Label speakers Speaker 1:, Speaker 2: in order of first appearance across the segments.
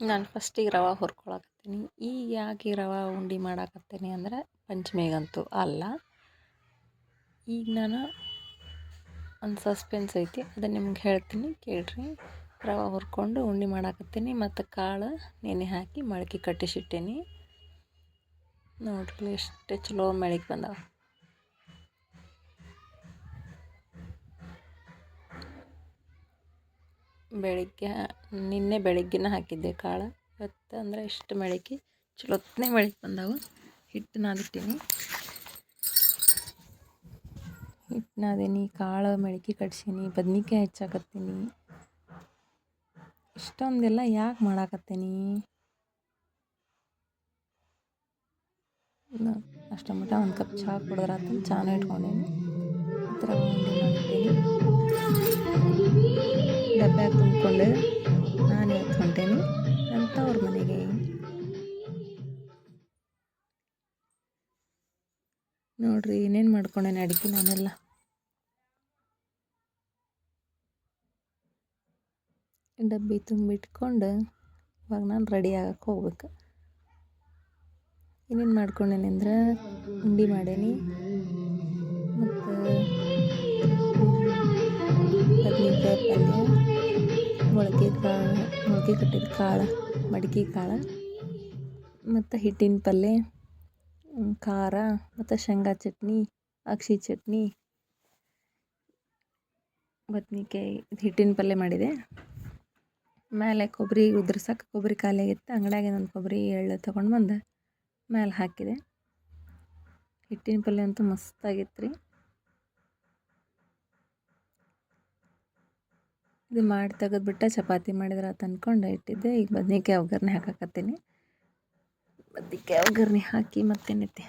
Speaker 1: ನಾನು ಫಸ್ಟಿಗೆ ರವೆ ಹುರ್ಕೊಳಕತ್ತೀನಿ. ಈಗ ಯಾಕೆ ಈ ರವೆ ಉಂಡೆ ಮಾಡಾಕತ್ತೀನಿ ಅಂದ್ರೆ ಪಂಚಮಿಗಂತೂ ಅಲ್ಲ. ಈಗ ನಾನು ಒಂದು ಸಸ್ಪೆನ್ಸ್ ಐತಿ, ಅದನ್ನು ನಿಮ್ಗೆ ಹೇಳ್ತೀನಿ ಕೇಳ್ರಿ. ರವೆ ಹುರ್ಕೊಂಡು ಉಂಡೆ ಮಾಡಾಕತ್ತೀನಿ ಮತ್ತು ಕಾಳು ನೆನೆ ಹಾಕಿ ಮೊಳಕೆ ಕಟ್ಟಿಸಿಟ್ಟೇನಿ. ನೋಡ್ರಿ ಎಷ್ಟು ಚಲೋ ಮೊಳಕೆ ಬಂದಾವ. ನಿನ್ನೆ ಬೆಳಗ್ಗೆನ ಹಾಕಿದ್ದೆ ಕಾಳು. ಇವತ್ತು ಅಂದರೆ ಇಷ್ಟು ಮೊಳಕೆ ಚಲೋತ್ನೇ ಮೊಳಕೆ ಬಂದಾವು. ಹಿಟ್ಟು ನಾದಿಟ್ಟೀನಿ, ಹಿಟ್ಟು ನಾದೀನಿ, ಕಾಳು ಮೊಳಕೆ ಕಟ್ಸೀನಿ, ಬದ್ನಿಕಾಯಿ ಹೆಚ್ಚಾಕತ್ತೀನಿ. ಇಷ್ಟೊಂದೆಲ್ಲ ಯಾಕೆ ಮಾಡಾಕತ್ತೀನಿ? ಅಷ್ಟ ಮಟ ಒಂದು ಕಪ್ ಚಹಾ ಕುಡಿದ್ರಾತು. ಚಾನೂ ಇಟ್ಕೊಂಡೇನಿ, ಈ ಥರ ಉಂಡೆ ಮಾಡಿಟ್ಟೇನಿ. ಡಬ್ಬ್ಯಾಗ ತುಂಬಿಕೊಂಡು ನಾನು ಇವತ್ತು ಹೊಂಟೇನಿ ಅವ್ರ ಮನೆಗೆ. ನೋಡ್ರಿ ಏನೇನು ಮಾಡ್ಕೊಂಡೇನೆ ಅಡುಗೆ ನಾನೆಲ್ಲ. ಡಬ್ಬಿ ತುಂಬಿಟ್ಕೊಂಡು ಇವಾಗ ನಾನು ರೆಡಿ ಆಗಕ್ಕೆ ಹೋಗ್ಬೇಕು. ಏನೇನು ಮಾಡ್ಕೊಂಡೇನೆ ಅಂದ್ರೆ ಉಂಡೆ ಮಾಡೇನಿ ಮತ್ತು ಬದ್ನಿಕಾಯಿ ಪಲ್ಯ, ಮೊಳಕೆ ಕಟ್ಟಿದ ಕಾಳು, ಮಡಿಕೆ ಕಾಳು ಮತ್ತು ಹಿಟ್ಟಿನ ಪಲ್ಯ, ಖಾರ ಮತ್ತು ಶೇಂಗಾ ಚಟ್ನಿ, ಅಗಸೆ ಚಟ್ನಿ, ಬದ್ನಿಕಾಯಿ ಹಿಟ್ಟಿನ ಪಲ್ಯ ಮಾಡಿದೆ. ಮೇಲೆ ಕೊಬ್ಬರಿ ಉದ್ರಸಕ್ಕೆ ಕೊಬ್ಬರಿ ಖಾಲಿಯಾಗಿತ್ತು. ಅಂಗಡಿಯಾಗಿನ ಒಂದು ಕೊಬ್ಬರಿ ಎಳ್ಳು ತೊಗೊಂಡು ಬಂದು ಮೇಲೆ ಹಾಕಿದೆ. ಹಿಟ್ಟಿನ ಪಲ್ಯ ಅಂತೂ ಮಸ್ತಾಗಿತ್ತು ರೀ. ಇದು ಮಾಡಿ ತೆಗೆದ್ಬಿಟ್ಟು ಚಪಾತಿ ಮಾಡಿದ್ರೆ ಆತು ಅಂದ್ಕೊಂಡು ಇಟ್ಟಿದ್ದೆ. ಈಗ ಬದ್ನಿಕಾಯಿ ಒಗ್ಗರಣೆ ಹಾಕಾಕತ್ತೀನಿ. ಬದ್ನಿಕಾಯಿ ಒಗ್ಗರಣೆ ಹಾಕಿ ಮತ್ತೇನೈತಿ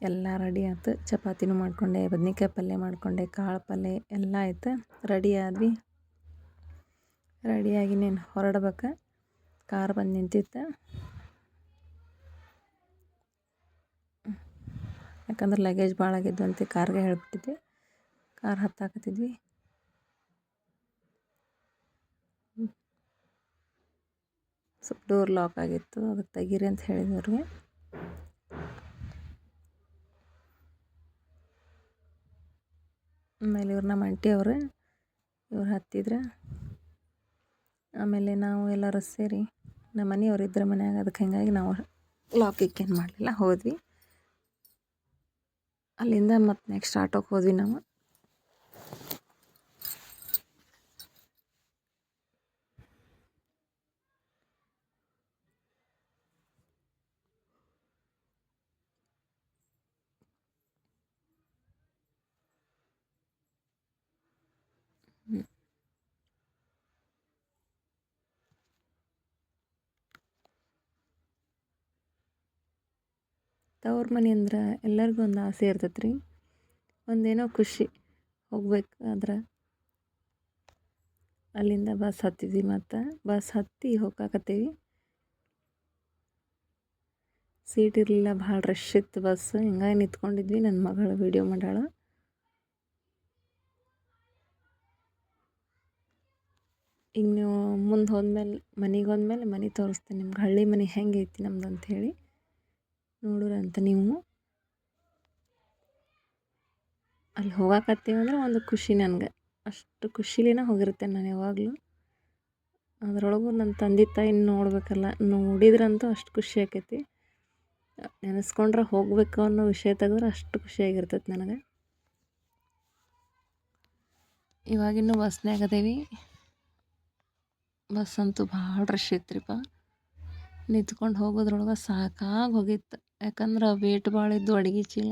Speaker 1: ಎಲ್ಲ ರೆಡಿ ಆಯ್ತು. ಚಪಾತಿನೂ ಮಾಡಿಕೊಂಡೆ, ಬದ್ನಿಕಾಯಿ ಪಲ್ಯ ಮಾಡಿಕೊಂಡೆ, ಕಾಳು ಪಲ್ಯ ಎಲ್ಲ ಆಯ್ತು. ರೆಡಿ ಆದ್ವಿ. ರೆಡಿಯಾಗಿ ನೀನು ಹೊರಡ್ಬೇಕು. ಕಾರ್ ಬಂದು ನಿಂತಿತ್ತು. ಯಾಕಂದ್ರೆ ಲಗೇಜ್ ಭಾಳ ಆಗಿದ್ವು ಅಂತ ಕಾರ್ಗೆ ಹೇಳ್ಬಿಟ್ಟಿದ್ವಿ. ಕಾರ್ ಹತ್ತಾಕತ್ತಿದ್ವಿ. ಸ್ವಲ್ಪ ಡೋರ್ ಲಾಕ್ ಆಗಿತ್ತು, ಅದಕ್ಕೆ ತೆಗೀರಿ ಅಂತ ಹೇಳಿದವ್ರಿಗೆ. ಆಮೇಲೆ ಇವ್ರು ನಮ್ಮ ಆಂಟಿಯವರು ಇವ್ರು ಹತ್ತಿದ್ರು. ಆಮೇಲೆ ನಾವು ಎಲ್ಲರೂ ಸೇರಿ ನಮ್ಮ ಮನೆಯವ್ರು ಇದ್ರ ಮನ್ಯಾಗ, ಅದಕ್ಕೆ ಹೀಗಾಗಿ ನಾವು ಲಾಕ್ ಏನು ಮಾಡಲಿಲ್ಲ, ಹೋದ್ವಿ. ಅಲ್ಲಿಂದ ಮತ್ತು ನೆಕ್ಸ್ಟ್ ಆಟೋಕ್ಕೆ ಹೋದ್ವಿ ನಾವು. ತವ್ರ ಮನೆ ಅಂದ್ರೆ ಎಲ್ಲರಿಗೂ ಒಂದು ಆಸೆ ಇರ್ತೈತೆ ರೀ. ಒಂದೇನೋ ಖುಷಿ ಹೋಗ್ಬೇಕಾದ್ರೆ. ಅಲ್ಲಿಂದ ಬಸ್ ಹತ್ತಿದ್ವಿ. ಮತ್ತು ಬಸ್ ಹತ್ತಿ ಹೋಗಾಕತ್ತೀವಿ. ಸೀಟ್ ಇರಲಿಲ್ಲ, ಭಾಳ ರಶ್ ಇತ್ತು ಬಸ್. ಹಿಂಗಾಗಿ ನಿಂತ್ಕೊಂಡಿದ್ವಿ. ನನ್ನ ಮಗಳು ವೀಡಿಯೋ ಮಾಡ್ಯಾಳ. ಈಗ ನೀವು ಮುಂದೆ ಹೋದ್ಮೇಲೆ, ಮನೆಗೆ ಹೋದ್ಮೇಲೆ ಮನೆ ತೋರಿಸ್ತೀನಿ ನಿಮ್ಗೆ. ಹಳ್ಳಿ ಮನೆ ಹೆಂಗೈತಿ ನಮ್ದು ಅಂಥೇಳಿ ನೋಡ್ರಂತ ನೀವು. ಅಲ್ಲಿ ಹೋಗಾಕತ್ತೀವಂದ್ರೆ ಒಂದು ಖುಷಿ ನನಗೆ. ಅಷ್ಟು ಖುಷಿಲಿನ ಹೋಗಿರ್ತೇನೆ ನಾನು ಯಾವಾಗಲೂ. ಅದರೊಳಗೂ ನನ್ನ ತಂದೆ ತಾಯಿನ ನೋಡ್ಬೇಕಲ್ಲ, ನೋಡಿದ್ರಂತೂ ಅಷ್ಟು ಖುಷಿ ಆಕೈತಿ. ನೆನೆಸ್ಕೊಂಡ್ರೆ ಹೋಗ್ಬೇಕು ಅನ್ನೋ ವಿಷಯ ತೆಗೆದ್ರೆ ಅಷ್ಟು ಖುಷಿಯಾಗಿರ್ತೈತೆ ನನಗೆ. ಇವಾಗಿನ್ನೂ ಬಸ್ನ್ಯಾಗ ಅದೇವಿ. ಬಸ್ ಅಂತೂ ಭಾಳ ರಶ್ ಇತ್ರಿಪ್ಪ. ನಿಂತ್ಕೊಂಡು ಹೋಗೋದ್ರೊಳಗೆ ಸಾಕಾಗಿ ಹೋಗಿತ್ತು. ಯಾಕಂದ್ರೆ ವೇಟ್ ಭಾಳ ಇದ್ದು ಅಡುಗೆ ಚೀಲ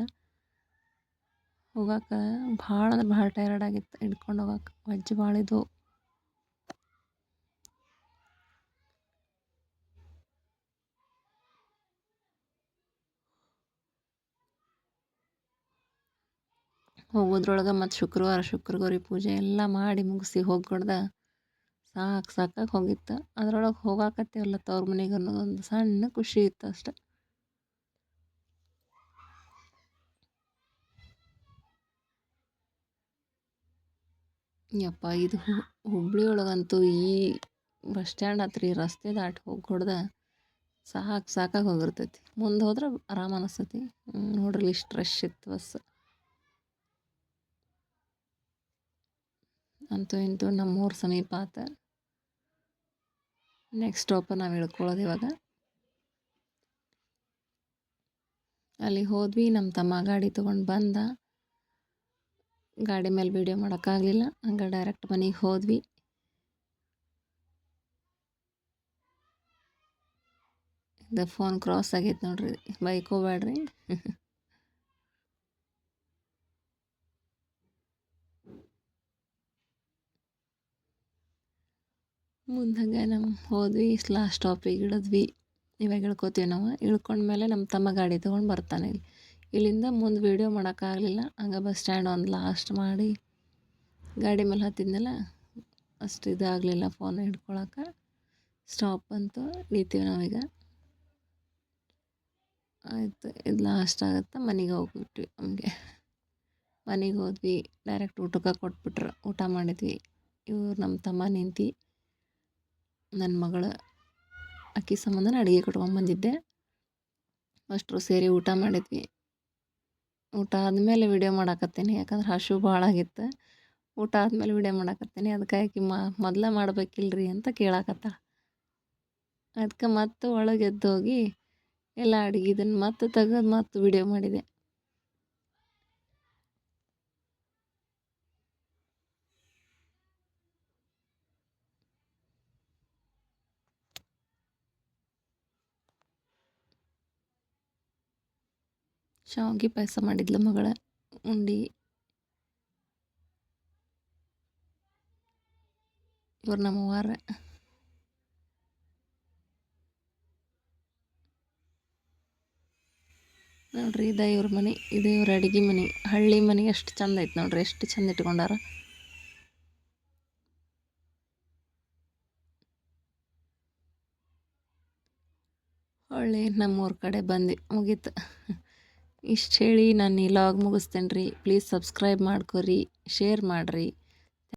Speaker 1: ಹೋಗಕ್ಕೆ ಭಾಳ ಅಂದ್ರೆ ಭಾಳ ಟಯರ್ಡ್ ಆಗಿತ್ತು. ಹಿಡ್ಕೊಂಡು ಹೋಗಕ್ಕೆ ವಜ್ಜೆ ಭಾಳ ಇದ್ವು. ಹೋಗೋದ್ರೊಳಗೆ ಮತ್ತು ಶುಕ್ರವಾರ ಪೂಜೆ ಎಲ್ಲ ಮಾಡಿ ಮುಗಿಸಿ ಹೋಗ್ಕೊಡ್ದ ಸಾಕಾಗಿ ಹೋಗಿತ್ತು. ಅದ್ರೊಳಗೆ ಹೋಗಾಕತ್ತೇವಲ್ಲ ತವ್ರ ಮನೆಗೆ ಅನ್ನೋದೊಂದು ಸಣ್ಣ ಖುಷಿ ಇತ್ತು ಅಷ್ಟೆ. ಯಪ್ಪ ಇದು ಹುಬ್ಳಿ ಒಳಗಂತೂ ಈ ಬಸ್ ಸ್ಟ್ಯಾಂಡ್ ಹತ್ರ ಈ ರಸ್ತೆ ದಾಟಿ ಹೋಗ್ಕೊಡ್ದ ಸಾಕಾಗಿ ಹೋಗಿರ್ತೈತಿ. ಮುಂದೆ ಹೋದ್ರೆ ಆರಾಮ ಅನಿಸ್ತೈತಿ. ನೋಡ್ರಿ ಇಷ್ಟು ರಶ್ ಇತ್ತು ಬಸ್. ಅಂತೂ ಇಂತೂ ನಮ್ಮೂರು ಸಮೀಪ ಆತ. ನೆಕ್ಸ್ಟ್ ಸ್ಟಾಪ್ ನಾವು ಇಳ್ಕೊಳ್ಳೋದು ಇವಾಗ. ಅಲ್ಲಿ ಹೋದ್ವಿ, ನಮ್ಮ ತಮ್ಮ ಗಾಡಿ ತೊಗೊಂಡು ಬಂದ. ಗಾಡಿ ಮೇಲೆ ವೀಡಿಯೋ ಮಾಡೋಕ್ಕಾಗಲಿಲ್ಲ, ಹಂಗೆ ಡೈರೆಕ್ಟ್ ಮನೆಗೆ ಹೋದ್ವಿ. ಇದು ಫೋನ್ ಕ್ರಾಸ್ ಆಗೈತೆ ನೋಡ್ರಿ, ಬೈಕೋಬೇಡ್ರಿ. ಮುಂದಂಗೆ ನಮ್ಮ ಹೋದ್ವಿ, ಲಾಸ್ಟ್ ಸ್ಟಾಪಿಗೆ ಇಳಿದ್ವಿ. ಇವಾಗ ಇಳ್ಕೊತೀವಿ ನಾವು. ಇಳ್ಕೊಂಡ್ಮೇಲೆ ನಮ್ಮ ತಮ್ಮ ಗಾಡಿ ತೊಗೊಂಡು ಬರ್ತಾನೆ. ಇಲ್ಲಿಂದ ಮುಂದೆ ವೀಡಿಯೋ ಮಾಡೋಕ್ಕಾಗಲಿಲ್ಲ, ಹಂಗೆ ಬಸ್ ಸ್ಟ್ಯಾಂಡ್ ಒಂದು ಲಾಸ್ಟ್ ಮಾಡಿ ಗಾಡಿ ಮೇಲೆ ಹತ್ತಿದ್ನಲ್ಲ, ಅಷ್ಟು ಇದಾಗಲಿಲ್ಲ ಫೋನ್ ಹಿಡ್ಕೊಳಕ್ಕೆ. ಸ್ಟಾಪ್ ಅಂತೂ ಇಳಿತೀವಿ ನಾವೀಗ. ಆಯಿತು, ಇದು ಲಾಸ್ಟ್ ಆಗುತ್ತೆ, ಮನೆಗೆ ಹೋಗ್ಬಿಟ್ವಿ. ನಮಗೆ ಮನೆಗೆ ಹೋದ್ವಿ, ಡೈರೆಕ್ಟ್ ಊಟಕ್ಕೆ ಕೊಟ್ಬಿಟ್ರು. ಊಟ ಮಾಡಿದ್ವಿ. ಇವ್ರು ನಮ್ಮ ತಮ್ಮ ನಿಂತು ನನ್ನ ಮಗಳು ಅಕ್ಕಿ ಸಂಬಂಧ ಅಡುಗೆ ಕಟ್ಕೊಂಬಂದಿದ್ದೆ. ಅಷ್ಟರು ಸೇರಿ ಊಟ ಮಾಡಿದ್ವಿ. ಊಟ ಆದಮೇಲೆ ವೀಡಿಯೋ ಮಾಡಾಕತ್ತೀನಿ, ಯಾಕಂದ್ರೆ ಹಶು ಭಾಳ ಆಗಿತ್ತು. ಊಟ ಆದಮೇಲೆ ವೀಡಿಯೋ ಮಾಡಾಕತ್ತೀನಿ. ಅದಕ್ಕೆ ಆಕಿ ಮೊದಲೇ ಮಾಡ್ಬೇಕಿಲ್ರಿ ಅಂತ ಕೇಳಾಕತ್ತಾಳ. ಅದಕ್ಕೆ ಮತ್ತೆ ಒಳಗೆ ಎದ್ದೋಗಿ ಎಲ್ಲ ಅಡುಗೆದನ್ನು ಮತ್ತೆ ತೆಗೆದು ಮತ್ತೆ ವೀಡಿಯೋ ಮಾಡಿದೆ. ಶಾವಿಗೆ ಪಾಯಸ ಮಾಡಿದ್ಲು ಮಗಳ ಉಂಡು. ಇವ್ರು ನಮ್ಮವ್ವಾರ. ನೋಡ್ರಿ, ಇದೇ ಇವ್ರ ಮನೆ, ಇದೇ ಇವ್ರ ಅಡುಗೆ ಮನೆ. ಹಳ್ಳಿ ಮನೆ ಎಷ್ಟು ಚಂದ ಐತೆ ನೋಡ್ರಿ, ಎಷ್ಟು ಚಂದ ಇಟ್ಕೊಂಡಾರ. ಹೊಳ್ಳಿ ನಮ್ಮೂರ ಕಡೆ ಬಂದು ಮುಗೀತು. ಇಷ್ಟು ಹೇಳಿ ನಾನು ಈ ಲಾಗ್ ಮುಗಿಸ್ತೇನೆ ರೀ. ಪ್ಲೀಸ್ ಸಬ್ಸ್ಕ್ರೈಬ್ ಮಾಡ್ಕೊರಿ, ಶೇರ್ ಮಾಡಿರಿ.